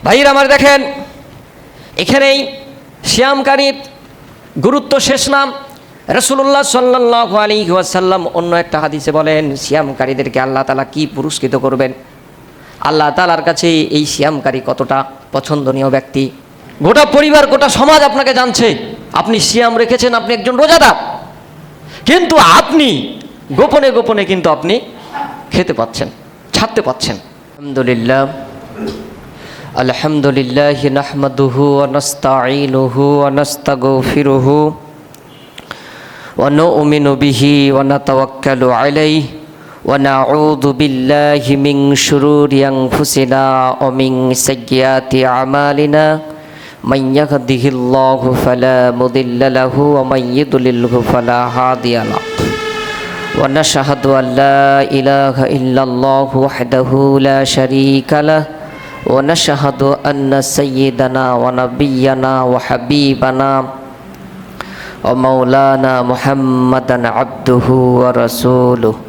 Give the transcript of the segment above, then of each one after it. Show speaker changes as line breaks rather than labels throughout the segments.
ভাইরা আমার দেখেন, এখানেই সিয়ামকারীর গুরুত্ব শেষ না। রাসূলুল্লাহ সাল্লাল্লাহু আলাইহি ওয়াসাল্লাম অন্য একটা হাদিসে বলেন, সিয়ামকারীদেরকে আল্লাহ তাআলা কি পুরস্কৃত করবেন। আল্লাহ তাআলার কাছে এই সিয়ামকারী কতটা পছন্দনীয় ব্যক্তি। গোটা পরিবার, গোটা সমাজ আপনাকে জানছে আপনি সিয়াম রেখেছেন, আপনি একজন রোজাদার, কিন্তু আপনি গোপনে গোপনে কিন্তু আপনি খেতে পাচ্ছেন, ছাড়তে পাচ্ছেন। আলহামদুলিল্লাহ, আলহামদুলিল্লাহ নাহমাদুহু ওয়া নাস্তাঈনুহু ওয়া নাস্তাগফিরুহু ওয়া নু'মিনু বিহি ওয়া নাতাওয়াক্কালু আলাইহি ওয়া নাউযু বিল্লাহি মিন শুরুরি আনফুসিনা ওয়া মিন সাইয়্যাতি আমালিনা মান ইয়াহদিহিল্লাহু ফালা মুদিল্লা লাহু ওয়া মান ইউদ্লিলহু ফালা হাদিয়া লাহু ওয়া নাশহাদু আল লা ইলাহা ইল্লাল্লাহু ওয়াহদাহু লা শারীকা লাহু ওয়া নাশহাদু আন্না সাইয়্যিদানা ওয়া নাবিয়্যানা ওয়া হাবিবানা ওয়া মাওলানা মুহাম্মাদান আবদুহু ওয়া রাসূলুহু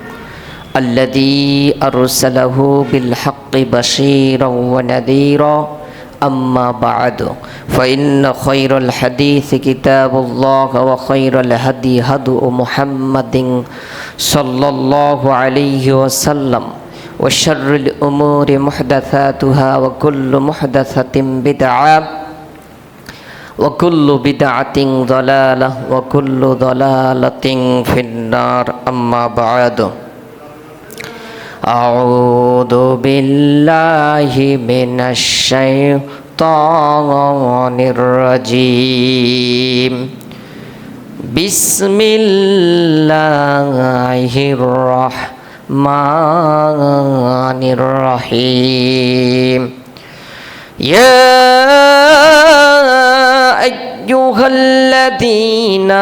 আল্লাযী আরসালাহু বিল হাক্কি বাশীরাও ওয়া নাযীরা। আম্মা বা'দু ফাইন্না খায়রাল হাদীসি কিতাবুল্লাহ ওয়া খায়রাল হাদী হাদু মুহাম্মাদিন সাল্লাল্লাহু আলাইহি ওয়াসাল্লাম ওয়া শাররুল উমুরি মুহদাসাতুহা ওয়া কুল্লু মুহদাসাতিন বিদআহ ওয়া কুল্লু বিদআতিন দালালাহ ওয়া কুল্লু দালালাতিন ফিন্নার। আম্মা বা'দু আউযু বিল্লাহি মিনাশ শাইতানির রাজীম। বিসমিল্লাহির রাহমানির রাহিম। ইয়া আইয়ুহাল্লাযীনা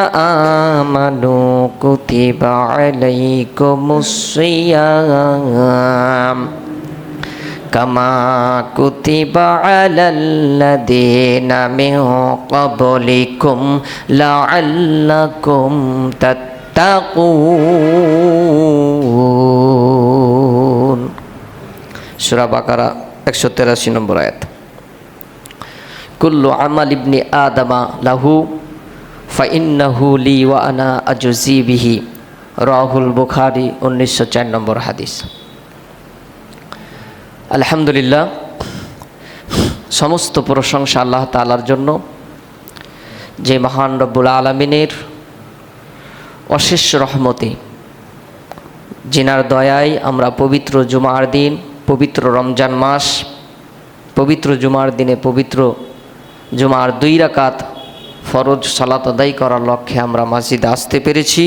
আমানু কুতিবা আলাইকুমুস সিয়াম কামা কুতিবা আলাল্লাযীনা মিন ক্বাবলিকুম লাআল্লাকুম তাত্তাকুন। সূরা বাকারা 183 নম্বর আয়াত। কুল্লু আমাল ইবনি আদামা লাহু ফাইন্নাহু লি ওয়া আনা আজজি বিহি। রাহুল বুখারী 1904 নম্বর হাদিস। আলহামদুলিল্লাহ, সমস্ত প্রশংসা আল্লাহ তাআলার জন্য, যে মহান রব্বুল আলামিনের অশেষ রহমতে, যিনার দয়ায় আমরা পবিত্র জুমার দিন, পবিত্র রমজান মাস, পবিত্র জুমার দিনে পবিত্র জুমার 2 রাকাত ফরজ সালাত আদায় করার লক্ষ্যে আমরা মসজিদে আসতে পেরেছি।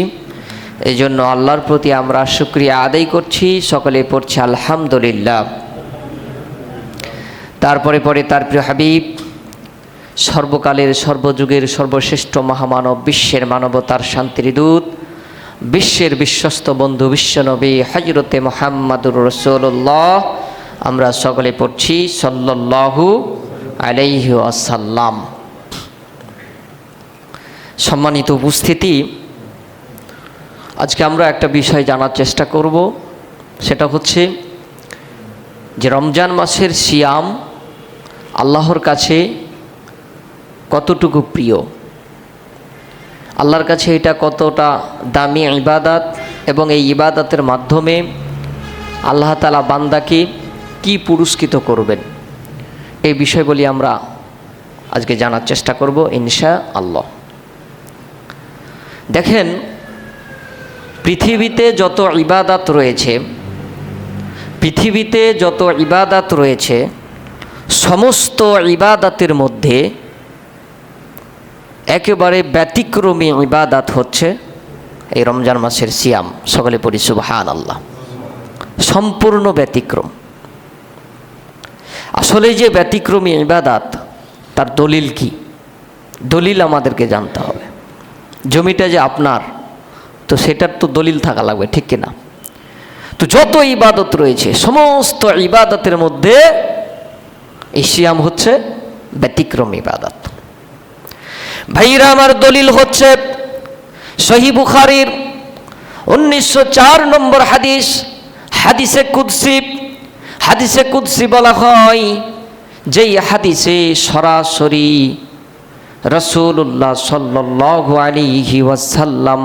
এই জন্য আল্লাহর প্রতি আমরা শুকরিয়া আদায় করছি। সকলে পড়ছি আলহামদুলিল্লাহ। তারপরে তার প্রিয় হাবিব, সর্বকালের সর্বযুগের সর্বশ্রেষ্ঠ মহামানব, বিশ্বের মানবতার শান্তির দূত, বিশ্বের বিশ্বস্ত বন্ধু বিশ্বনবী হযরতে মুহাম্মদুর রাসূলুল্লাহ, আমরা সকলে পড়ছি সাল্লাল্লাহু আলাইহি ওয়াসাল্লাম। সম্মানিত উপস্থিতি, আজকে আমরা একটা বিষয় জানার চেষ্টা করব। সেটা হচ্ছে যে রমজান মাসের সিয়াম আল্লাহর কাছে কতটুকু প্রিয়, আল্লাহর কাছে এটা কতটা দামি ইবাদত, এবং এই ইবাদতের মাধ্যমে আল্লাহ তাআলা বান্দাকে কি পুরস্কৃত করবেন, এই বিষয়গুলি আমরা আজকে জানার চেষ্টা করব ইনশাআল্লাহ। দেখেন, পৃথিবীতে যত ইবাদত রয়েছে, সমস্ত ইবাদতের মধ্যে একেবারে ব্যতিক্রমী ইবাদত হচ্ছে এই রমজান মাসের সিয়াম। সকলে পড়ি সুবহানাল্লাহ। সম্পূর্ণ ব্যতিক্রম। আসলে যে ব্যতিক্রমী ইবাদত, তার দলিল কি? দলিল আমাদেরকে জানতে হবে। জমিটা যে আপনার, তো সেটার তো দলিল থাকা লাগবে, ঠিক কিনা? তো যত ইবাদত রয়েছে, সমস্ত ইবাদতের মধ্যে এই সিয়াম হচ্ছে ব্যতিক্রমী ইবাদত। ভাইরা আমার, দলিল হচ্ছে সহিহ বুখারীর 1904 নম্বর হাদিস, হাদিসে কুদসি বলা হয়, যেই হাদিসে সরাসরি রাসূলুল্লাহ সাল্লাল্লাহু আলাইহি ওয়াসাল্লাম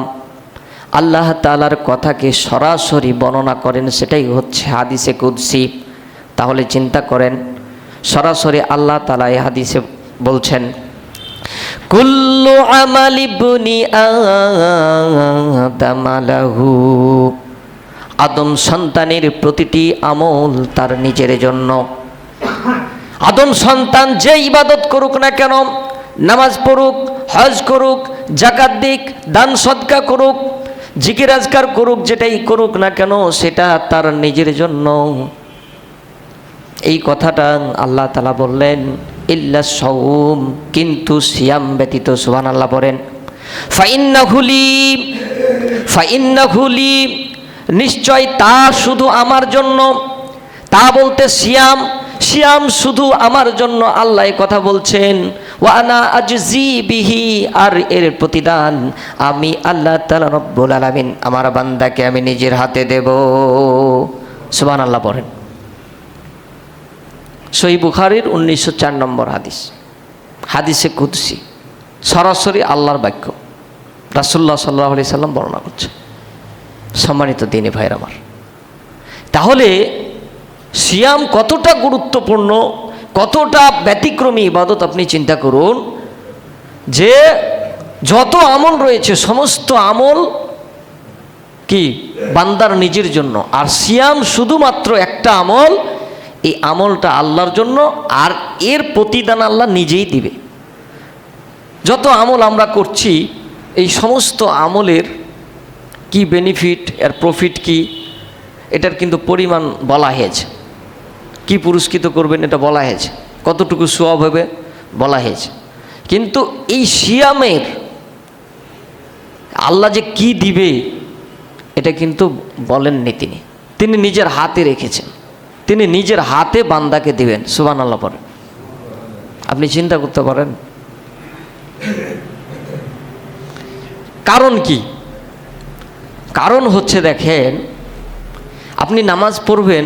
আল্লাহ তাআলার কথাকে সরাসরি বর্ণনা করেন, সেটাই হচ্ছে হাদিসে কুদসি। তাহলে চিন্তা করেন, সরাসরি আল্লাহ তাআলা এই হাদিসে বলছেন, কুল্লু আমালি ইবনি আদম লাহু, আদম সন্তানের প্রতিটি আমল তার নিজের জন্য। আদম সন্তান যে ইবাদত করুক না কেন, নামাজ পড়ুক, হজ করুক, যাকাত দিক, দান সদকা করুক, জিকির আজকার করুক, যেটাই করুক না কেন সেটা তার নিজের জন্য। এই কথাটা আল্লাহ তাআলা বললেন, ইল্লা সাওম, কিন্তু সিয়াম ব্যতীত। সুবহানাল্লাহ বলেন। ফাইন্নাহু লি, নিশ্চয় তা শুধু আমার জন্য। তা বলতে সিয়াম, সিয়াম শুধু আমার জন্য, আল্লাহ এই কথা বলছেন। ওয়া আনা আজজি বিহি, আর এর প্রতিদান আমি আল্লাহ তাআলা রব্বুল আলামিন আমার বান্দাকে আমি নিজের হাতে দেব। সুবহানাল্লাহ পড়েন। সহিহ বুখারীর 1904 নম্বর হাদিস, হাদিসে কুদসি, সরাসরি আল্লাহর বাক্য, রাসূলুল্লাহ সাল্লাল্লাহু আলাইহি সাল্লাম বর্ণনা করছে। সম্মানিত দিনী ভাইয়ের আমার, তাহলে সিয়াম কতটা গুরুত্বপূর্ণ, কতটা ব্যতিক্রমী ইবাদত আপনি চিন্তা করুন। যে যত আমল রয়েছে সমস্ত আমল কি বান্দার নিজের জন্য, আর সিয়াম শুধুমাত্র একটা আমল, এই আমলটা আল্লাহর জন্য, আর এর প্রতিদান আল্লাহ নিজেই দিবে। যত আমল আমরা করছি, এই সমস্ত আমলের কি বেনিফিট, এর প্রফিট কি, এটার কিন্তু পরিমাণ বলা হয়েছে। কি পুরস্কৃত করবেন এটা বলা হয়েছে, কতটুকু সওয়াব হবে বলা হয়েছে। কিন্তু এই সিয়ামের আল্লাহ যে কি দিবে এটা কিন্তু বলেননি তিনি। তিনি নিজের হাতে রেখেছেন, তিনি নিজের হাতে বান্দাকে দিবেন। সুবহানাল্লাহ পড়েন। আপনি চিন্তা করতে পারেন কারণ কি? কারণ হচ্ছে, দেখেন, আপনি নামাজ পড়বেন,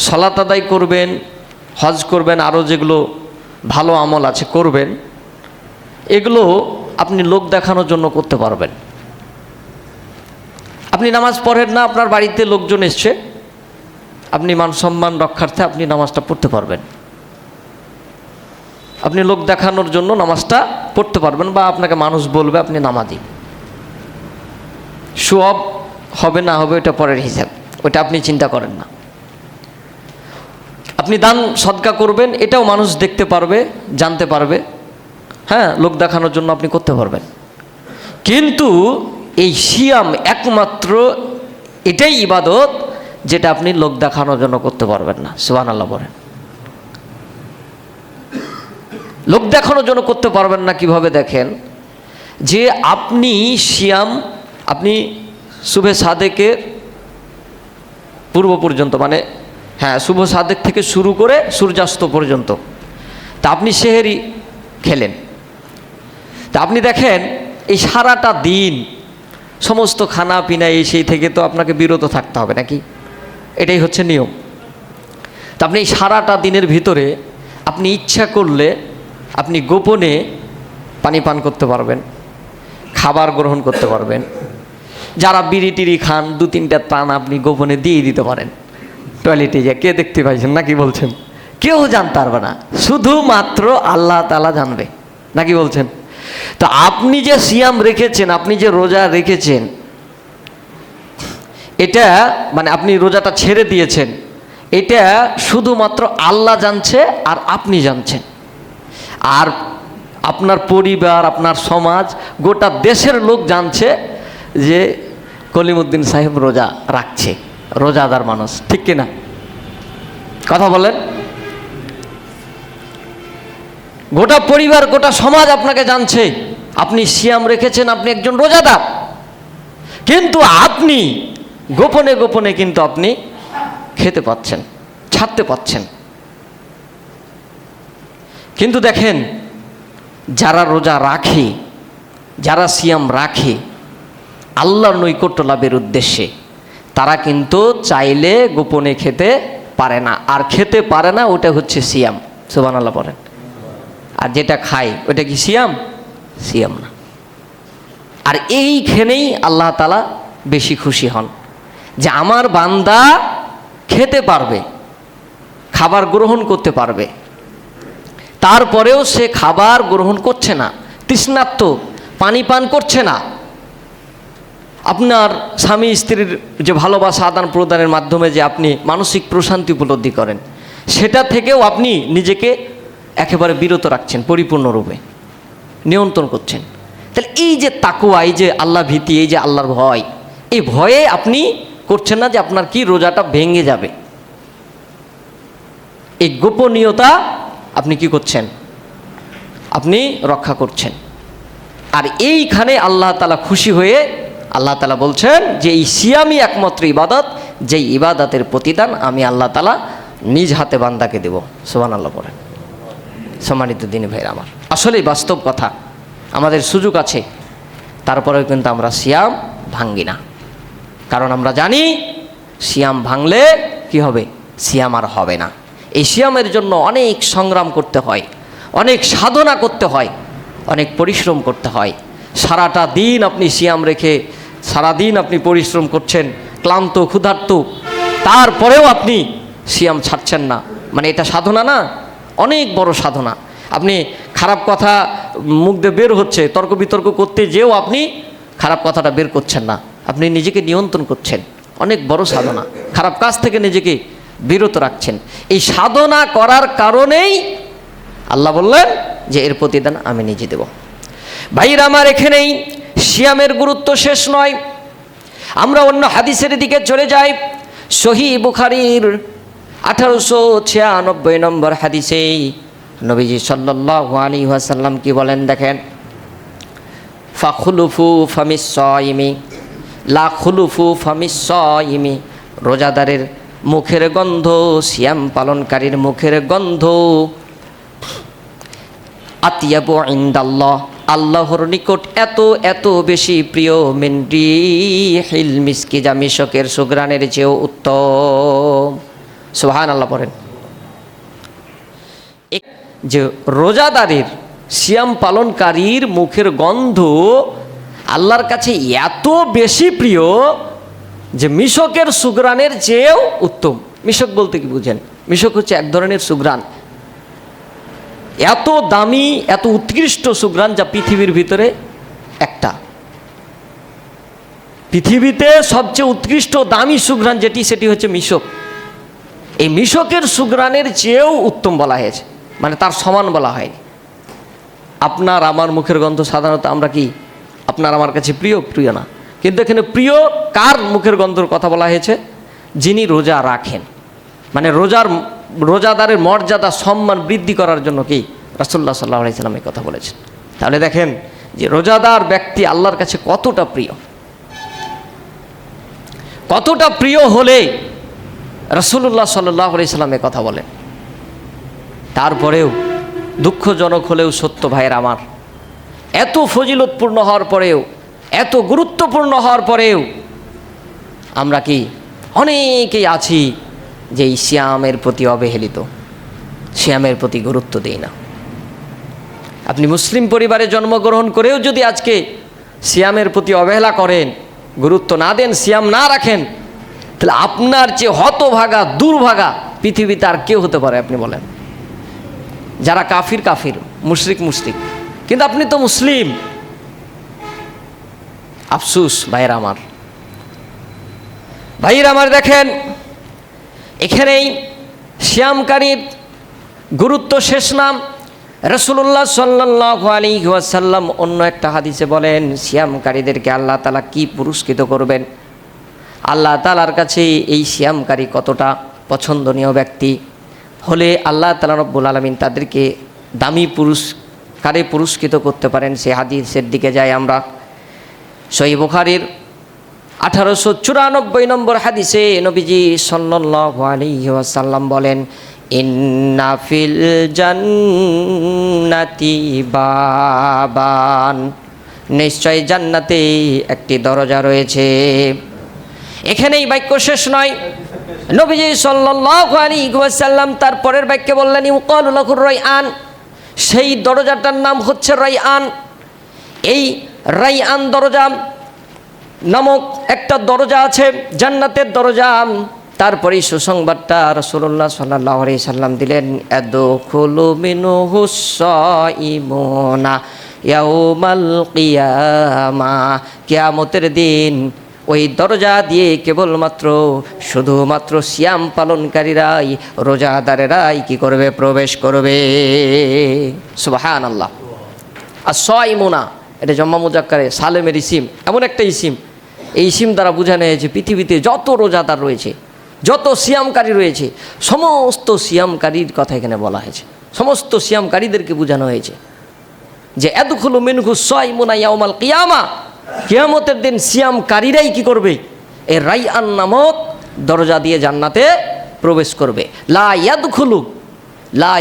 সালাত আদায় করবেন, হজ করবেন, আরও যেগুলো ভালো আমল আছে করবেন, এগুলো আপনি লোক দেখানোর জন্য করতে পারবেন। আপনি নামাজ পড়েন না, আপনার বাড়িতে লোকজন এসছে, আপনি মান সম্মান রক্ষার্থে আপনি নামাজটা পড়তে পারবেন। আপনি লোক দেখানোর জন্য নামাজটা পড়তে পারবেন, বা আপনাকে মানুষ বলবে আপনি নামাজি। সওয়াব হবে না হবে ওটা পরের হিসাব, ওটা আপনি চিন্তা করেন না। আপনি দান সদকা করবেন, এটাও মানুষ দেখতে পারবে, জানতে পারবে, হ্যাঁ, লোক দেখানোর জন্য আপনি করতে পারবেন। কিন্তু এই সিয়াম একমাত্র এটাই ইবাদত যেটা আপনি লোক দেখানোর জন্য করতে পারবেন না। সুবহানাল্লাহ বলেন। লোক দেখানোর জন্য করতে পারবেন না কিভাবে? দেখেন, যে আপনি সিয়াম, আপনি শুভে সাদেকের পূর্ব পর্যন্ত, মানে হ্যাঁ, শুভ সাদেক থেকে শুরু করে সূর্যাস্ত পর্যন্ত, তা আপনি সেহেরি খেলেন। তা আপনি দেখেন এই সারাটা দিন সমস্ত খানা পিনা এই সেই থেকে তো আপনাকে বিরত থাকতে হবে নাকি? এটাই হচ্ছে নিয়ম। তা আপনি এই সারাটা দিনের ভিতরে আপনি ইচ্ছা করলে আপনি গোপনে পানি পান করতে পারবেন, খাবার গ্রহণ করতে পারবেন। যারা বিড়ি টিড়ি খান, 2-3টা টান আপনি গোপনে দিয়ে দিতে পারেন টয়লেটে, যে কে দেখতে পাইছেন নাকি বলছেন? কেউ জানতে পারবে না, শুধুমাত্র আল্লাহ তাআলা জানবে নাকি বলছেন? তো আপনি যে সিয়াম রেখেছেন, আপনি যে রোজা রেখেছেন, এটা মানে আপনি রোজাটা ছেড়ে দিয়েছেন, এটা শুধুমাত্র আল্লাহ জানছে আর আপনি জানছেন। আর আপনার পরিবার, আপনার সমাজ, গোটা দেশের লোক জানছে যে কলিমউদ্দিন সাহেব রোজা রাখছে, রোজাদার মানুষ, ঠিক কিনা? কথা বলেন। গোটা পরিবার, গোটা সমাজ আপনাকে জানছে আপনি সিয়াম রেখেছেন, আপনি একজন রোজাদার। কিন্তু আপনি গোপনে গোপনে কিন্তু আপনি খেতে পাচ্ছেন, ছাড়তে পাচ্ছেন। কিন্তু দেখেন, যারা রোজা রাখে, যারা সিয়াম রাখে আল্লাহর নৈকট্য লাভের উদ্দেশ্যে, তারা কিন্তু চাইলে গোপনে খেতে পারে না, আর খেতে পারে না, ওটা হচ্ছে সিয়াম। সুবহানাল্লাহ বলেন। আর যেটা খায় ওটা কি সিয়াম? সিয়াম না। আর এইখানেই আল্লাহ তাআলা বেশি খুশি হন যে আমার বান্দা খেতে পারবে, খাবার গ্রহণ করতে পারবে, তারপরেও সে খাবার গ্রহণ করছে না, তৃষ্ণার্ত, পানি পান করছে না। আপনার স্বামী স্ত্রীর যে ভালোবাসা আদান প্রদানের মাধ্যমে যে আপনি মানসিক প্রশান্তি উপলব্ধি করেন, সেটা থেকেও আপনি নিজেকে একেবারে বিরত রাখছেন, পরিপূর্ণরূপে নিয়ন্ত্রণ করছেন। তাহলে এই যে তাকওয়া, এই যে আল্লাহ ভীতি, এই যে আল্লাহর ভয়, এই ভয়ে আপনি করছেন না যে আপনার কি রোজাটা ভেঙে যাবে। এই গোপনীয়তা আপনি কি করছেন? আপনি রক্ষা করছেন। আর এইখানে আল্লাহ তাআলা খুশি হয়ে আল্লাহ তাআলা বলছেন যে এই সিয়ামই একমাত্র ইবাদত, যেই ইবাদতের প্রতিদান আমি আল্লাহ তাআলা নিজ হাতে বান্দাকে দেব। সুবহানাল্লাহ বলেন। সম্মানিত দিনী ভাইরা আমার, আসলেই বাস্তব কথা। আমাদের সুযোগ আছে, তারপরেও কিন্তু আমরা সিয়াম ভাঙ্গি না। কারণ আমরা জানি সিয়াম ভাঙলে কি হবে? সিয়াম আর হবে না। এই সিয়ামের জন্য অনেক সংগ্রাম করতে হয়, অনেক সাধনা করতে হয়, অনেক পরিশ্রম করতে হয়। সারাটা দিন আপনি সিয়াম রেখে সারাদিন আপনি পরিশ্রম করছেন, ক্লান্ত ক্ষুধার্ত, তারপরেও আপনি সিয়াম ছাড়ছেন না, মানে এটা সাধনা না? অনেক বড় সাধনা। আপনি খারাপ কথা মুখ দিয়ে বের হচ্ছে, তর্ক বিতর্ক করতে যেও আপনি খারাপ কথাটা বের করছেন না, আপনি নিজেকে নিয়ন্ত্রণ করছেন। অনেক বড় সাধনা, খারাপ কাজ থেকে নিজেকে বিরত রাখছেন। এই সাধনা করার কারণেই আল্লাহ বললেন যে এর প্রতিদান আমি নিজে দেব। ভাইরা আমার, এখানেই সিয়ামের গুরুত্ব শেষ নয়। আমরা অন্য হাদিসের দিকে চলে যাই। সহিহ বুখারীর 1896 নম্বর হাদিসে নবীজি সাল্লাল্লাহু আলাইহি ওয়াসাল্লাম কি বলেন দেখেন, ফাখুলুফু ফামিস সাইমি লা খুলুফু ফামিস সাইমি, রোজাদারের মুখের গন্ধ, সিয়াম পালনকারীর মুখের গন্ধ, আতিয়াবু ইনদাল্লাহ, আল্লাহর নিকট এত এত বেশি প্রিয়, মিন রিহিল মিসকি, যা মিশকের সুঘ্রাণের চেয়েও উত্তম। সুবহানাল্লাহ পড়েন। যে রোজাদারের, সিয়াম পালনকারীর মুখের গন্ধ আল্লাহর কাছে এত বেশি প্রিয় যে মিশকের সুঘ্রাণের চেয়েও উত্তম। মিশক বলতে কি বুঝেন? মিশক হচ্ছে এক ধরনের সুঘ্রাণ, এত দামি, এত উৎকৃষ্ট সুঘ্রাণ যা পৃথিবীর ভিতরে একটা। পৃথিবীতে সবচেয়ে উৎকৃষ্ট দামি সুঘ্রাণ যেটি, সেটি হচ্ছে মিশক। এই মিশকের সুঘ্রাণের চেয়েও উত্তম বলা হয়েছে, মানে তার সমান বলা হয়নি। আপনার আমার মুখের গন্ধ সাধারণত আমরা কি, আপনার আমার কাছে প্রিয়? প্রিয় না। কিন্তু এখানে প্রিয় কার মুখের গন্ধর কথা বলা হয়েছে? যিনি রোজা রাখেন, মানে রোজাদারের মর্যাদা সম্মান বৃদ্ধি করার জন্য কি রাসূলুল্লাহ সাল্লাল্লাহু আলাইহি ওয়াসাল্লাম এই কথা বলেছেন। তাহলে দেখেন যে রোজাদার ব্যক্তি আল্লাহর কাছে কতটা প্রিয়, কতটা প্রিয় হলে রাসূলুল্লাহ সাল্লাল্লাহু আলাইহি ওয়াসাল্লাম এই কথা বলেন। তারপরেও দুঃখজনক হলেও সত্য ভাইয়ের আমার, এত ফজিলতপূর্ণ হওয়ার পরেও, এত গুরুত্বপূর্ণ হওয়ার পরেও আমরা কি অনেকেই আছি যে এই সিয়ামের প্রতি অবহেলিত, সিয়ামের প্রতি গুরুত্ব দেই না। আপনি মুসলিম পরিবারে জন্মগ্রহণ করেও যদি আজকে সিয়ামের প্রতি অবহেলা করেন, গুরুত্ব না দেন, সিয়াম না রাখেন, তাহলে আপনার চেয়ে হতভাগা, দুর্ভাগা পৃথিবীতে আর কেউ হতে পারে? আপনি বলেন। যারা কাফির কাফির, মুশরিক মুশরিক, কিন্তু আপনি তো মুসলিম। আফসুস ভাইয়েরা আমার, ভাইয়েরা আমার, দেখেন এখানেই সিয়ামকারীর গুরুত্ব শেষ নাম। রাসূলুল্লাহ সাল্লাল্লাহু আলাইহি ওয়াসাল্লাম অন্য একটা হাদিসে বলেন, সিয়ামকারীদেরকে আল্লাহ তাআলা কি পুরস্কৃত করবেন। আল্লাহ তাআলার কাছে এই সিয়ামকারী কতটা পছন্দনীয় ব্যক্তি হলে আল্লাহ তাআলা রব্বুল আলামিন তাদেরকে দামি পুরস্কারে পুরস্কৃত করতে পারেন, সে হাদিসের দিকে যাই আমরা। সহিহ বুখারীর 1894 নম্বর হাদিসে নবীজি সাল্লাল্লাহু আলাইহি ওয়াসাল্লাম বলেন, ইন্না ফিল জান্নাতি বাবান, নিশ্চয় জান্নাতে একটি দরজা রয়েছে। এখানেই বাক্য শেষ নয়। নবীজি সাল্লাল্লাহু আলাইহি ওয়াসাল্লাম তার পরের বাক্যে বললেন ইউকালু লাহুর রায়আন, সেই দরজাটার নাম হচ্ছে রায়আন। এই রায়আন দরজা নামক একটা দরজা আছে, জান্নাতের দরজা। তারপরে সুসংবাদটা রাসূলুল্লাহ সাল্লাল্লাহু আলাইহি সাল্লাম দিলেন, ইয়াদখুলু মিনহুস সাইমুনা ইয়াউমাল কিয়ামা, কিয়ামতের দিন ওই দরজা দিয়ে কেবলমাত্র শুধুমাত্র সিয়াম পালনকারীরাই, রোজাদারেরাই কি করবে? প্রবেশ করবে। সুবহানাল্লাহ। আর সাইমুনা এটা জম্মা মুজাক্কারে সালেমের ইসিম, এমন একটা ইসিম, এই ইসিম দ্বারা বোঝানো হয়েছে পৃথিবীতে যত রোজাদার রয়েছে, যত সিয়ামকারী রয়েছে, সমস্ত সিয়ামকারীর কথা এখানে বলা হয়েছে, সমস্ত সিয়ামকারীদেরকে বোঝানো হয়েছে যে ইয়াদখুলু মিনহুস সাইমুনা ইয়াউমাল কিয়ামা, কিয়ামতের দিন সিয়ামকারীরাই কি করবে? এই রায়আন নামক দরজা দিয়ে জান্নাতে প্রবেশ করবে। লা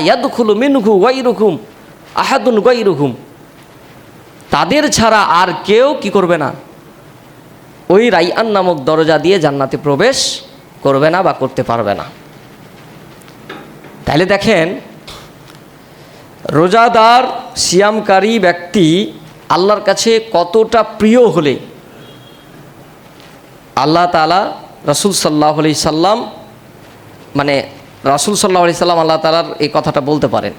ইয়াদখুলু মিনহু গায়রুকুম আহাদুন গায়রুকুম, তাদের ছাড়া আর কেউ কি করবে না? ওই রায়আন নামক দরজা দিয়ে জান্নাতে প্রবেশ করবে না বা করতে পারবে না। তাহলে দেখেন, রোজাদার সিয়ামকারী ব্যক্তি আল্লাহর কাছে কতটা প্রিয় হলে আল্লাহ তাআলা রাসূল সাল্লাল্লাহু আলাইহি সাল্লাম, মানে রাসূল সাল্লাল্লাহু আলাইহি সাল্লাম আল্লাহ তাআলার এই কথাটা বলতে পারেন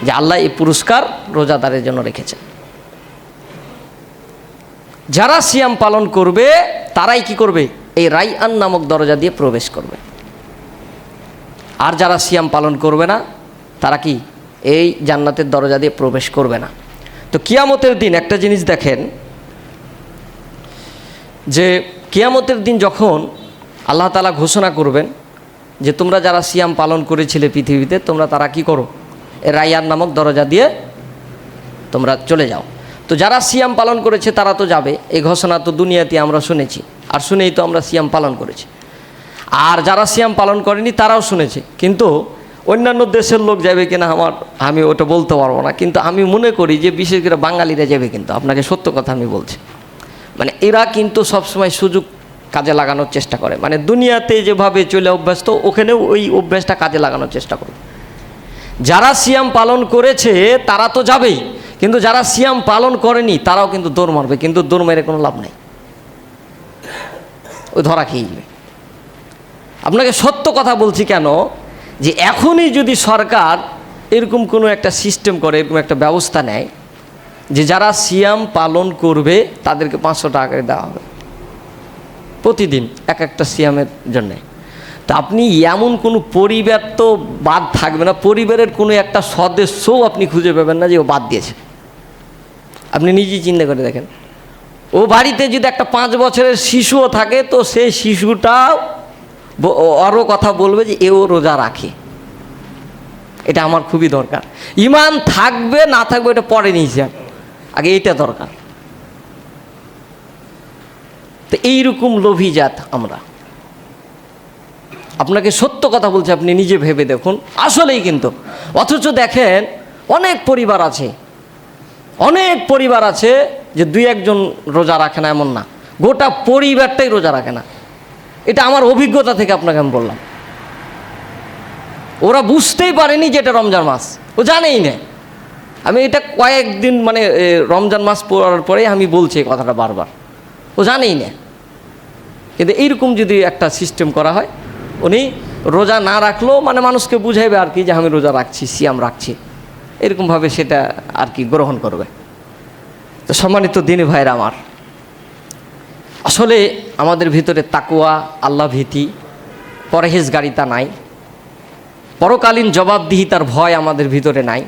যে আল্লাহ এই পুরস্কার রোজাদারের জন্য রেখেছেন। যারা সিয়াম পালন করবে তারাই কি করবে? এই রায়আন নামক দরজা দিয়ে প্রবেশ করবে। আর যারা সিয়াম পালন করবে না তারা কি এই জান্নাতের দরজা দিয়ে প্রবেশ করবে না। তো কিয়ামতের দিন একটা জিনিস দেখেন, যে কিয়ামতের দিন যখন আল্লাহ তাআলা ঘোষণা করবেন যে তোমরা যারা সিয়াম পালন করেছিলে পৃথিবীতে, তোমরা তারা কি করো? এই রায়আন নামক দরজা দিয়ে তোমরা চলে যাও। তো যারা সিয়াম পালন করেছে তারা তো যাবে, এই ঘোষণা তো দুনিয়াতে আমরা শুনেছি, আর শুনেই তো আমরা সিয়াম পালন করেছি। আর যারা সিয়াম পালন করেনি তারাও শুনেছে, কিন্তু অন্যান্য দেশের লোক যাবে কিনা আমি ওটা বলতে পারবো না, কিন্তু আমি মনে করি যে বিশেষ করে বাঙালিরা যাবে। কিন্তু আপনাকে সত্য কথা আমি বলছি, মানে এরা কিন্তু সবসময় সুযোগ কাজে লাগানোর চেষ্টা করে, মানে দুনিয়াতে যেভাবে চলে অভ্যস্ত ওখানেও ওই অভ্যাসটা কাজে লাগানোর চেষ্টা করে। যারা সিয়াম পালন করেছে তারা তো যাবেই, কিন্তু যারা সিয়াম পালন করেনি তারাও কিন্তু দৌড় মারবে, কিন্তু দৌড় মেরে কোনো লাভ নেই, ওই ধরা খেয়ে যাবে। আপনাকে সত্য কথা বলছি কেন, যে এখনই যদি সরকার এরকম কোনো একটা সিস্টেম করে, এরকম একটা ব্যবস্থা নেয় যে যারা সিয়াম পালন করবে তাদেরকে 500 টাকা করে দেওয়া হবে প্রতিদিন এক একটা সিয়ামের জন্যে। তা আপনি এমন কোনো পরিবার তো বাদ থাকবে না, পরিবারের কোনো একটা সদস্যও আপনি খুঁজে পাবেন না যে ও বাদ দিয়েছে। আপনি নিজেই চিন্তা করে দেখেন, ও বাড়িতে যদি একটা 5 বছরের শিশুও থাকে তো সেই শিশুটাও আরও কথা বলবে যে এও রোজা রাখে। এটা আমার খুবই দরকার। ঈমান থাকবে না থাকবে এটা পরে নিয়েছে, আগে এটা দরকার। তো এইরকম লোভী জাত আমরা। আপনাকে সত্য কথা বলছি, আপনি নিজে ভেবে দেখুন, আসলেই কিন্তু। অথচ দেখেন অনেক পরিবার আছে যে 2-1 জন রোজা রাখে না, এমন না, গোটা পরিবারটাই রোজা রাখে না। এটা আমার অভিজ্ঞতা থেকে আপনাকে আমি বললাম। ওরা বুঝতেই পারেনি যে এটা রমজান মাস, ও জানেই না। আমি এটা কয়েকদিন মানে রমজান মাস পড়ার পরে আমি বলছি এই কথাটা বারবার, ও জানেই না। কিন্তু এইরকম যদি একটা সিস্টেম করা হয়, উনি রোজা না রাখলেও মানে মানুষকে বুঝাইবে আর কি যে আমি রোজা রাখছি, সিয়াম রাখছি, এরকমভাবে সেটা আর কি গ্রহণ করবে। তো সম্মানিত দিনী ভাইরা আমার, আসলে আমাদের ভিতরে তাকওয়া, আল্লাহ ভীতি, পরহেজগারিতা নাই, পরকালীন জবাবদিহিতার ভয় আমাদের ভিতরে নাই,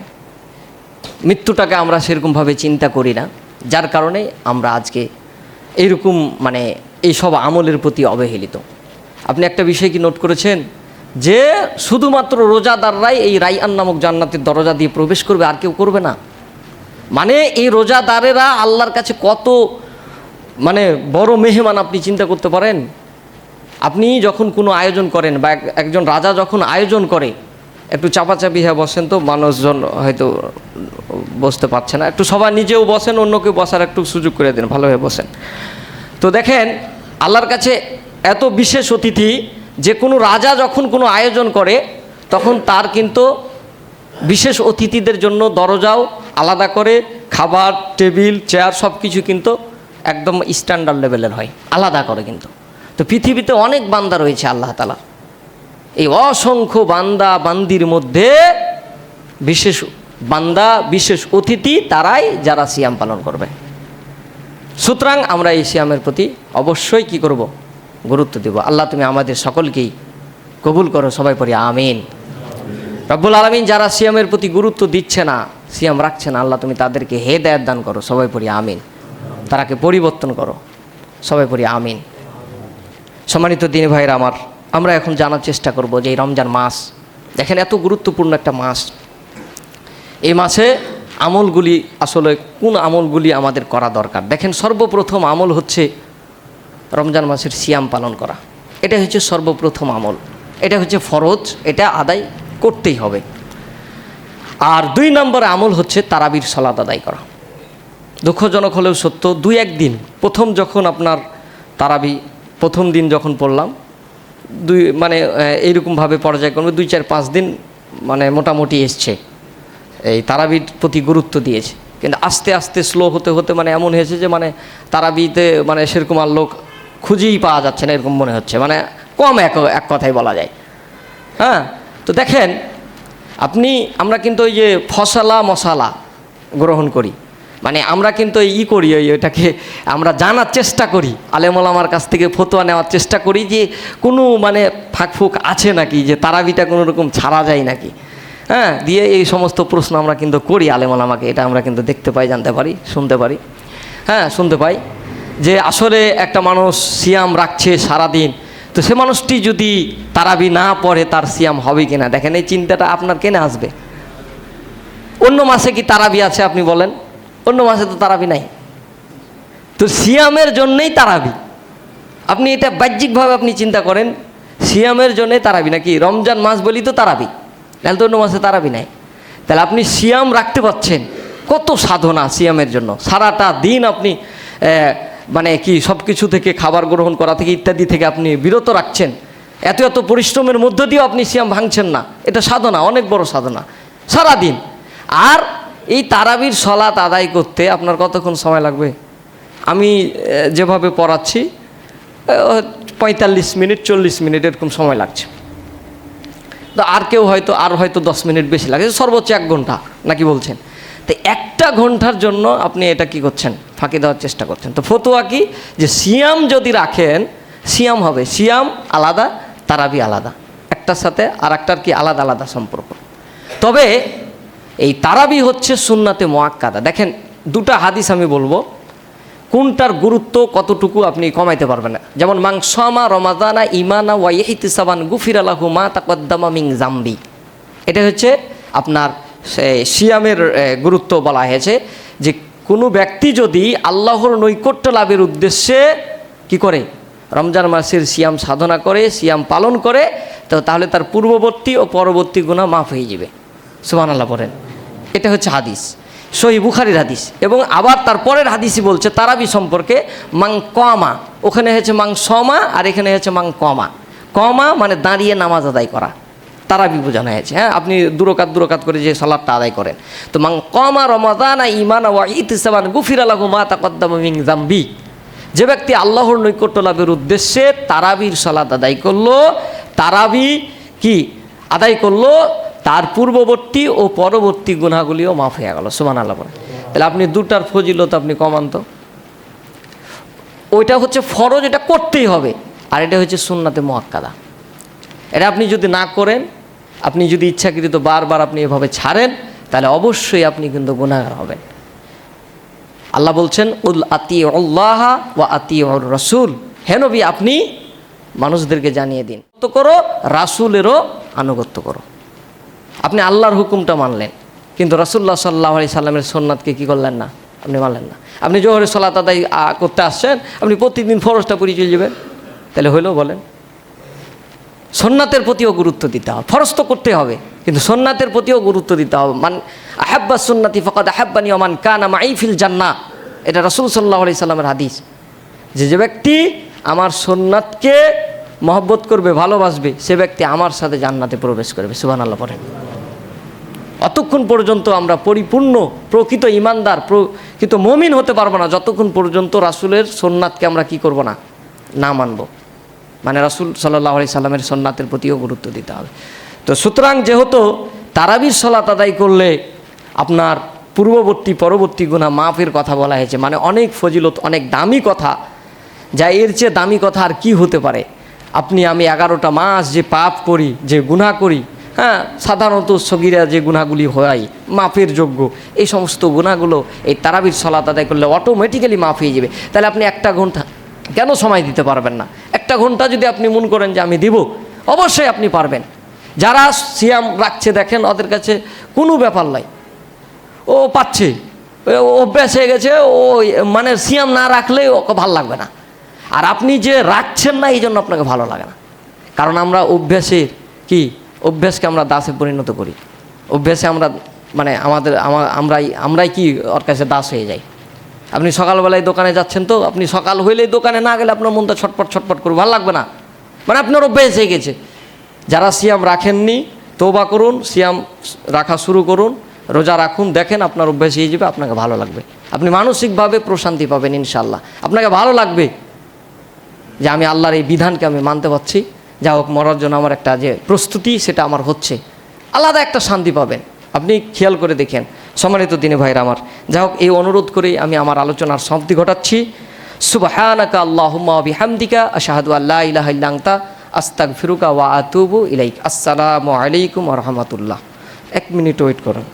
মৃত্যুটাকে আমরা সেরকমভাবে চিন্তা করি না, যার কারণে আমরা আজকে এইরকম মানে এইসব আমলের প্রতি অবহেলিত। আপনি একটা বিষয় কি নোট করেছেন যে শুধুমাত্র রোজাদাররাই এই রায়আন নামক জান্নাতের দরজা দিয়ে প্রবেশ করবে, আর কেউ করবে না। মানে এই রোজাদারেরা আল্লাহর কাছে কত মানে বড় মেহমান আপনি চিন্তা করতে পারেন। আপনি যখন কোনো আয়োজন করেন বা একজন রাজা যখন আয়োজন করে, একটু চাপাচাপি হয়ে বসেন তো মানুষজন হয়তো বসতে পারছে না, একটু সবাই নিজেও বসেন, অন্যকে বসার একটু সুযোগ করে দেন, ভালোভাবে বসেন। তো দেখেন আল্লাহর কাছে এত বিশেষ অতিথি যে কোনো রাজা যখন কোনো আয়োজন করে তখন তার কিন্তু বিশেষ অতিথিদের জন্য দরজাও আলাদা করে, খাবার, টেবিল, চেয়ার সব কিছু কিন্তু একদম স্ট্যান্ডার্ড লেভেলের হয়, আলাদা করে কিন্তু। তো পৃথিবীতে অনেক বান্দা রয়েছে আল্লাহ তাআলা, এই অসংখ্য বান্দা বান্দির মধ্যে বিশেষ বান্দা, বিশেষ অতিথি তারাই যারা সিয়াম পালন করবে। সুতরাং আমরা এই সিয়ামের প্রতি অবশ্যই কি করব, গুরুত্ব দেব। আল্লাহ তুমি আমাদের সকলকেই কবুল করো, সবাই পড়ি আমিন। রব্বুল আলামিন যারা সিয়ামের প্রতি গুরুত্ব দিচ্ছে না, সিয়াম রাখছে না, আল্লাহ তুমি তাদেরকে হেদায়েত দান করো, সবাই পড়ি আমিন। তারাকে পরিবর্তন করো, সবাই পড়ি আমিন। সম্মানিত দিনী ভাইরা আমার, আমরা এখন জানার চেষ্টা করব যে এই রমজান মাস, দেখেন এত গুরুত্বপূর্ণ একটা মাস, এই মাসে আমলগুলি আসলে কোন আমলগুলি আমাদের করা দরকার। দেখেন সর্বপ্রথম আমল হচ্ছে রমজান মাসের সিয়াম পালন করা, এটা হচ্ছে সর্বপ্রথম আমল, এটা হচ্ছে ফরজ, এটা আদায় করতেই হবে। আর 2 নম্বর আমল হচ্ছে তারাবির সালাত আদায় করা। দুঃখজনক হলেও সত্য, 2-1 দিন প্রথম যখন আপনার তারাবি প্রথম দিন যখন পড়লাম, মানে এইরকমভাবে পর্যায়ক্রমে 2-4-5 দিন মানে মোটামুটি এসছে, এই তারাবির প্রতি গুরুত্ব দিয়েছে। কিন্তু আস্তে আস্তে স্লো হতে হতে মানে এমন হয়েছে যে মানে তারাবিতে মানে সেরকম আর লোক খুঁজেই পাওয়া যাচ্ছে না, এরকম মনে হচ্ছে, মানে কম এক কথাই বলা যায়। হ্যাঁ, তো দেখেন আমরা কিন্তু ওই যে ফসলা মশালা গ্রহণ করি, মানে আমরা কিন্তু করি এটাকে আমরা জানার চেষ্টা করি, আলেম ওলামার কাছ থেকে ফতোয়া নেওয়ার চেষ্টা করি যে কোনো মানে ফাঁকফুক আছে নাকি, যে তারাবিটা কোনো রকম ছাড়া যায় নাকি। হ্যাঁ, দিয়ে এই সমস্ত প্রশ্ন আমরা কিন্তু করি আলেম ওলামাকে, এটা আমরা কিন্তু দেখতে পাই, জানতে পারি, শুনতে পারি। হ্যাঁ, শুনতে পাই যে আসলে একটা মানুষ সিয়াম রাখছে সারাদিন, তো সে মানুষটি যদি তারাবি না পড়ে তার সিয়াম হবে কিনা। দেখেন এই চিন্তাটা আপনার কেন আসবে? অন্য মাসে কি তারাবি আছে আপনি বলেন? অন্য মাসে তো তারাবি নাই, তো সিয়ামের জন্যই তারাবি। আপনি এটা বাহ্যিকভাবে আপনি চিন্তা করেন, সিয়ামের জন্যই তারাবি, নাকি রমজান মাস বলি তো তারাবি, তাহলে তো অন্য মাসে তারাবি নাই। তাহলে আপনি সিয়াম রাখতে পারছেন, কত সাধনা সিয়ামের জন্য, সারাটা দিন আপনি মানে কি সব কিছু থেকে, খাবার গ্রহণ করা থেকে ইত্যাদি থেকে আপনি বিরত রাখছেন, এত এত পরিশ্রমের মধ্য দিয়েও আপনি সিয়াম ভাঙছেন না, এটা সাধনা, অনেক বড় সাধনা সারাদিন। আর এই তারাবির সালাত আদায় করতে আপনার কতক্ষণ সময় লাগবে? আমি যেভাবে পড়াচ্ছি 45 মিনিট 40 মিনিট এরকম সময় লাগছে, তো আর কেউ হয়তো 10 মিনিট বেশি লাগে, সর্বোচ্চ 1 ঘন্টা নাকি বলছেন। তো 1টা ঘন্টার জন্য আপনি এটা কি করছেন, ফাঁকি দেওয়ার চেষ্টা করছেন। তো ফতোয়া কি, যে সিয়াম যদি রাখেন সিয়াম হবে, সিয়াম আলাদা তারাবি আলাদা, একটার সাথে আর একটার কি আলাদা আলাদা সম্পর্ক। তবে এই তারাবি হচ্ছে সুন্নাতে মুআক্কাদা। দেখেন 2টা হাদিস আমি বলবো, কোনটার গুরুত্ব কতটুকু আপনি কমাইতে পারবেন না। যেমন মান সামা রমাদানা ঈমানা ওয়া ইহতিসাবান গুফিরা লাহু মা তাকদ্দামা মিন জামবি, এটা হচ্ছে আপনার সিয়ামের গুরুত্ব বলা হয়েছে, যে কোনো ব্যক্তি যদি আল্লাহর নৈকট্য লাভের উদ্দেশ্যে কি করে, রমজান মাসের সিয়াম সাধনা করে, সিয়াম পালন করে, তো তাহলে তার পূর্ববর্তী ও পরবর্তী গুনাহ মাফ হয়ে যাবে। সুবহানাল্লাহ বলেন। এটা হচ্ছে হাদিস, সহিহ বুখারীর হাদিস। এবং আবার তার পরের হাদিসই বলছে তারাবি সম্পর্কে, মাং কমা, ওখানে হচ্ছে মাং সমা আর এখানে হচ্ছে মাং কমা। কমা মানে দাঁড়িয়ে নামাজ আদায় করা, তারাবি বোঝানো হয়েছে। হ্যাঁ, আপনি দুরকাত করে যে সালাতটা আদায় করেন, তো মাং কমা রমাদানা ঈমানা ওয়া ইহতিসাবান গুফিরা লাহু মা তাকদ্দামা মিন জামবি, যে ব্যক্তি আল্লাহর নৈকট্য লাভের উদ্দেশ্যে তারাবির সালাত আদায় করলো, তারাবি কি আদায় করলো, তার পূর্ববর্তী ও পরবর্তী গুনাহগুলিও মাফ হয়ে গেল। সুবহানাল্লাহ বলেন। তাহলে আপনি 2টার ফজিলত আপনি কমান তো, ওইটা হচ্ছে ফরজ, এটা করতেই হবে, আর এটা হচ্ছে সুন্নাতে মুআক্কাদা। এটা আপনি যদি না করেন, আপনি যদি ইচ্ছাকৃত বারবার আপনি এভাবে ছাড়েন, তাহলে অবশ্যই আপনি কিন্তু গুনাহগার হবেন। আল্লাহ বলছেন উল আতিউল্লাহ ওয়া আতিউর রাসূল, হে নবী আপনি মানুষদেরকে জানিয়ে দিন, তো করো রাসূলেরও আনুগত্য করো। আপনি আল্লাহর হুকুমটা মানলেন, কিন্তু রাসূলুল্লাহ সাল্লাল্লাহু আলাইহি সাল্লামের সুন্নাতকে কি করলেন না, আপনি মানলেন না। আপনি জোহরের সালাত আদায় করতে আসছেন, আপনি প্রতিদিন ফরজটা পড়ে চলে যাবেন, তাহলে হইলো বলেন? সুন্নাতের প্রতিও গুরুত্ব দিতে হবে, ফরজ তো করতে হবে, কিন্তু সুন্নাতের প্রতিও গুরুত্ব দিতে হবে। মান আহাব্বা সুন্নতি ফাকাদ আহাব্বানি ওয়া মান কানা মাই ফিল জান্নাহ, এটা রাসূল সাল্লাল্লাহু আলাইহি সাল্লামের হাদিস, যে ব্যক্তি আমার সুন্নাতকে মহব্বত করবে, ভালোবাসবে, সে ব্যক্তি আমার সাথে জান্নাতে প্রবেশ করবে। সুবহানাল্লাহ পড়েন। অতক্ষণ পর্যন্ত আমরা পরিপূর্ণ প্রকৃত ইমানদার, প্রকৃত মুমিন হতে পারবো না যতক্ষণ পর্যন্ত রাসূলের সুন্নাতকে আমরা কি করব না, না মানব। মানে রাসূল সাল্লাল্লাহু আলাইহি সাল্লামের সুন্নাতের প্রতিও গুরুত্ব দিতে হবে। তো সুতরাং যেহেতু তারাবির সালাত আদায় করলে আপনার পূর্ববর্তী পরবর্তী গুনাহ মাফের কথা বলা হয়েছে, মানে অনেক ফজিলত, অনেক দামি কথা, যা এর চেয়ে দামি কথা আর কি হতে পারে। আপনি আমি 11টা মাস যে পাপ করি, যে গুনাহ করি, হ্যাঁ, সাধারণত সগীরা যে গুনাহগুলি হয় মাফের যোগ্য, এই সমস্ত গুনাহগুলো এই তারাবির সালাত আদায় করলে অটোমেটিক্যালি মাফ হয়ে যাবে। তাহলে আপনি 1 ঘন্টা কেন সময় দিতে পারবেন না? 1 ঘন্টা যদি আপনি মন করেন যে আমি দিব, অবশ্যই আপনি পারবেন। যারা সিয়াম রাখছে দেখেন, ওদের কাছে কোনো ব্যাপার নাই, ও পাচ্ছে, ও অভ্যাস হয়ে গেছে, ও মানে সিয়াম না রাখলে ওকে ভালো লাগবে না। আর আপনি যে রাখছেন না, এই জন্য আপনাকে ভালো লাগে না। কারণ আমরা অভ্যাসের অভ্যাসকে আমরা দাসে পরিণত করি। অভ্যাসে আমরা মানে আমরাই কি ওর কাছে দাস হয়ে যাই। আপনি সকালবেলায় দোকানে যাচ্ছেন, তো আপনি সকাল হইলেই দোকানে না গেলে আপনার মনটা ছটপট ছটপট করবে, ভালো লাগবে না, মানে আপনার অভ্যাস হয়ে গেছে। যারা সিয়াম রাখেননি তওবা করুন, সিয়াম রাখা শুরু করুন, রোজা রাখুন, দেখেন আপনার অভ্যাস হয়ে যাবে, আপনাকে ভালো লাগবে, আপনি মানসিকভাবে প্রশান্তি পাবেন ইনশাআল্লাহ। আপনাকে ভালো লাগবে যে আমি আল্লাহর এই বিধানকে আমি মানতে পারছি, যা হোক মরার জন্য আমার একটা যে প্রস্তুতি সেটা আমার হচ্ছে, আলাদা একটা শান্তি পাবেন। আপনি খেয়াল করে দেখেন সম্মানিত দিনী ভাইরা আমার। যা হোক এই অনুরোধ করেই আমি আমার আলোচনার সমাপ্তি ঘটাচ্ছি। সুবহানাকা আল্লাহুম্মা ওয়া বিহামদিকা আশহাদু আল্লা ইলাহা ইল্লা আনতা আস্তাগফিরুকা ওয়া আতুবু ইলাইক। আসসালামু আলাইকুম ওয়া রাহমাতুল্লাহ। 1 মিনিট ওয়েট করুন।